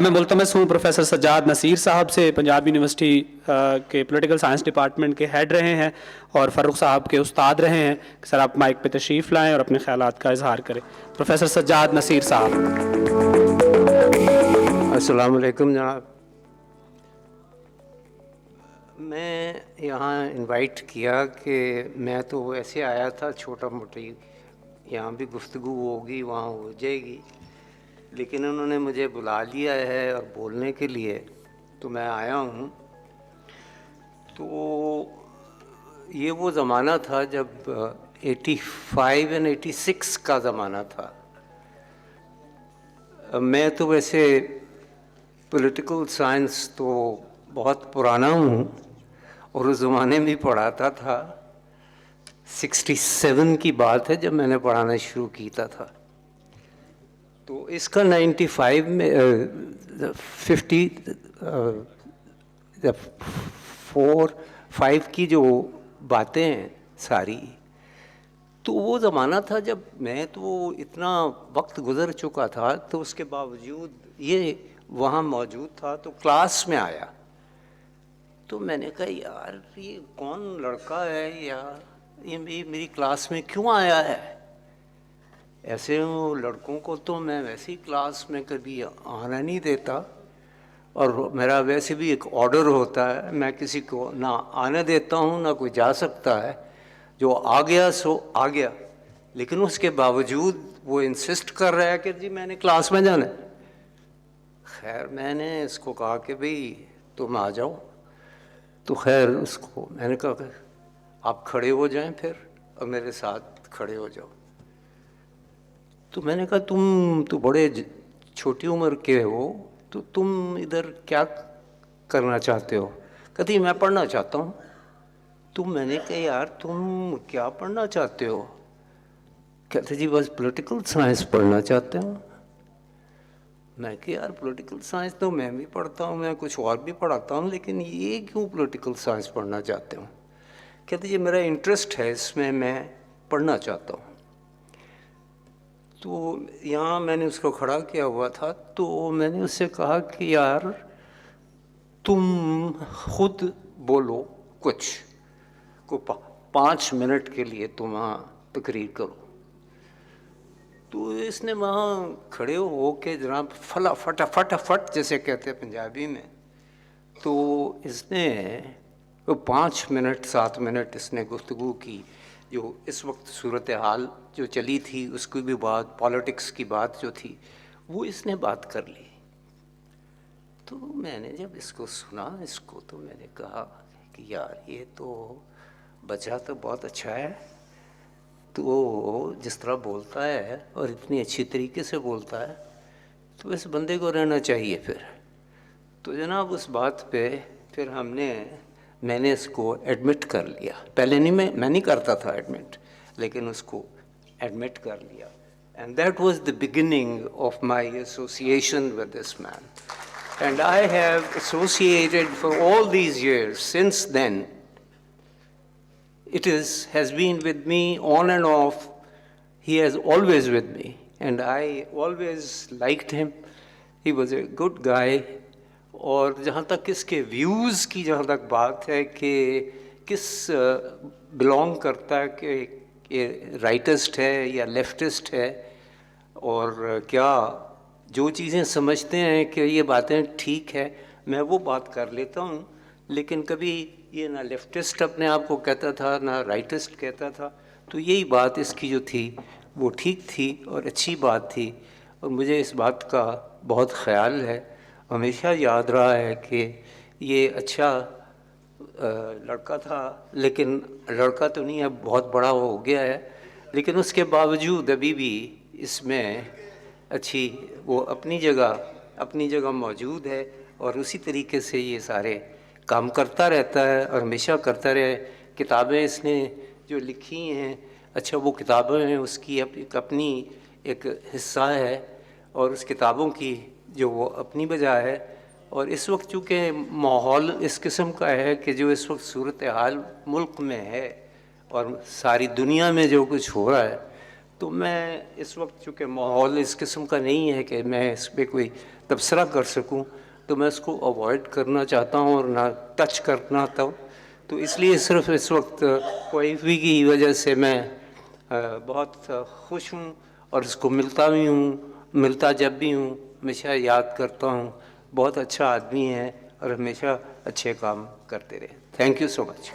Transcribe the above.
मैं मुल्तमस हूँ प्रोफेसर सज्जाद नसीर साहब से, पंजाब यूनिवर्सिटी के पॉलिटिकल साइंस डिपार्टमेंट के हेड रहे हैं और फ़र्रुख साहब के उस्ताद रहे हैं कि सर आप माइक पे तशरीफ़ लाएं और अपने ख़यालात का इजहार करें। प्रोफेसर सज्जाद नसीर साहब। अस्सलाम वालेकुम जनाब। मैं यहाँ इनवाइट किया कि मैं तो ऐसे आया था, छोटा मोटी यहाँ भी गुफ्तगू होगी वहाँ हो जाएगी, लेकिन उन्होंने मुझे बुला लिया है और बोलने के लिए, तो मैं आया हूँ। तो ये वो ज़माना था जब 85 और 86 का ज़माना था। मैं तो वैसे पॉलिटिकल साइंस तो बहुत पुराना हूँ और उस ज़माने में पढ़ाता था। 67 की बात है जब मैंने पढ़ाना शुरू किया था। तो इसका 95 में 5 की जो बातें हैं सारी, तो वो ज़माना था जब मैं तो इतना वक्त गुज़र चुका था, तो उसके बावजूद ये वहाँ मौजूद था। तो क्लास में आया तो मैंने कहा यार ये कौन लड़का है यार, ये मेरी क्लास में क्यों आया है। ऐसे लड़कों को तो मैं वैसे ही क्लास में कभी आना नहीं देता, और मेरा वैसे भी एक ऑर्डर होता है, मैं किसी को ना आने देता हूँ ना कोई जा सकता है। जो आ गया सो आ गया, लेकिन उसके बावजूद वो इंसिस्ट कर रहा है कि जी मैंने क्लास में जाना है। खैर मैंने इसको कहा कि भाई तुम आ जाओ। तो खैर उसको मैंने कहा कि आप खड़े हो जाएं फिर और मेरे साथ खड़े हो जाओ। तो मैंने कहा तुम तो बड़े छोटी उम्र के हो, तो तुम इधर क्या करना चाहते हो। कहती मैं पढ़ना चाहता हूँ। तो मैंने कहा यार तुम क्या पढ़ना चाहते हो। कहते जी बस पॉलिटिकल साइंस पढ़ना चाहते हो। मैं कि यार पॉलिटिकल साइंस तो मैं भी पढ़ता हूँ, मैं कुछ और भी पढ़ाता हूँ, लेकिन ये क्यों पॉलिटिकल साइंस पढ़ना चाहते हो। कहते जी मेरा इंटरेस्ट है इसमें, मैं पढ़ना चाहता हूँ। तो यहाँ मैंने उसको खड़ा किया हुआ था, तो मैंने उससे कहा कि यार तुम खुद बोलो कुछ को 5 मिनट के लिए तुम वहाँ तकरीर करो। तो इसने वहाँ खड़े हो के जनाब फटाफट जैसे कहते हैं पंजाबी में, तो इसने 5 मिनट 7 मिनट इसने गुफ्तगू की। जो इस वक्त सूरत हाल जो चली थी उसकी भी बात, पॉलिटिक्स की बात जो थी वो इसने बात कर ली। तो मैंने जब इसको सुना इसको, तो मैंने कहा कि यार ये तो बच्चा तो बहुत अच्छा है, तो वो जिस तरह बोलता है और इतनी अच्छी तरीके से बोलता है, तो इस बंदे को रहना चाहिए फिर। तो जनाब उस बात पे फिर मैंने इसको एडमिट कर लिया। पहले मैं नहीं करता था एडमिट, लेकिन उसको एडमिट कर लिया। And that was the beginning of my association with this man, and I have associated for all these years since then. It has been with me on and off. He has always with me, and I always liked him. He was a good guy. और जहाँ तक इसके views की जहाँ तक बात है कि किस बिलोंग करता है, कि ये राइटिस्ट है या लेफ्टिस्ट है, और क्या जो चीज़ें समझते हैं कि ये बातें ठीक है, मैं वो बात कर लेता हूँ। लेकिन कभी ये ना लेफ्टिस्ट अपने आप को कहता था ना राइटिस्ट कहता था। तो यही बात इसकी जो थी वो ठीक थी और अच्छी बात थी, और मुझे इस बात का बहुत ख़याल है, हमेशा याद रहा है कि ये अच्छा लड़का था। लेकिन लड़का तो नहीं है, बहुत बड़ा हो गया है, लेकिन उसके बावजूद अभी भी इसमें अच्छी वो अपनी जगह मौजूद है, और उसी तरीके से ये सारे काम करता रहता है और हमेशा करता रहे। किताबें इसने जो लिखी हैं, अच्छा वो किताबें हैं उसकी अपनी एक हिस्सा है, और उस किताबों की जो वो अपनी वजह है। और इस वक्त चूँकि माहौल इस किस्म का है कि जो इस वक्त सूरत हाल मुल्क में है और सारी दुनिया में जो कुछ हो रहा है, तो मैं इस वक्त चूँकि माहौल इस किस्म का नहीं है कि मैं इस पर कोई तबसरा कर सकूं, तो मैं इसको अवॉइड करना चाहता हूं और ना टच करना तो इसलिए सिर्फ इस वक्त कोई की वजह से मैं बहुत खुश हूं और इसको मिलता भी हूं, मिलता जब भी हूं हमेशा याद करता हूं। बहुत अच्छा आदमी है और हमेशा अच्छे काम करते रहे। Thank you so much.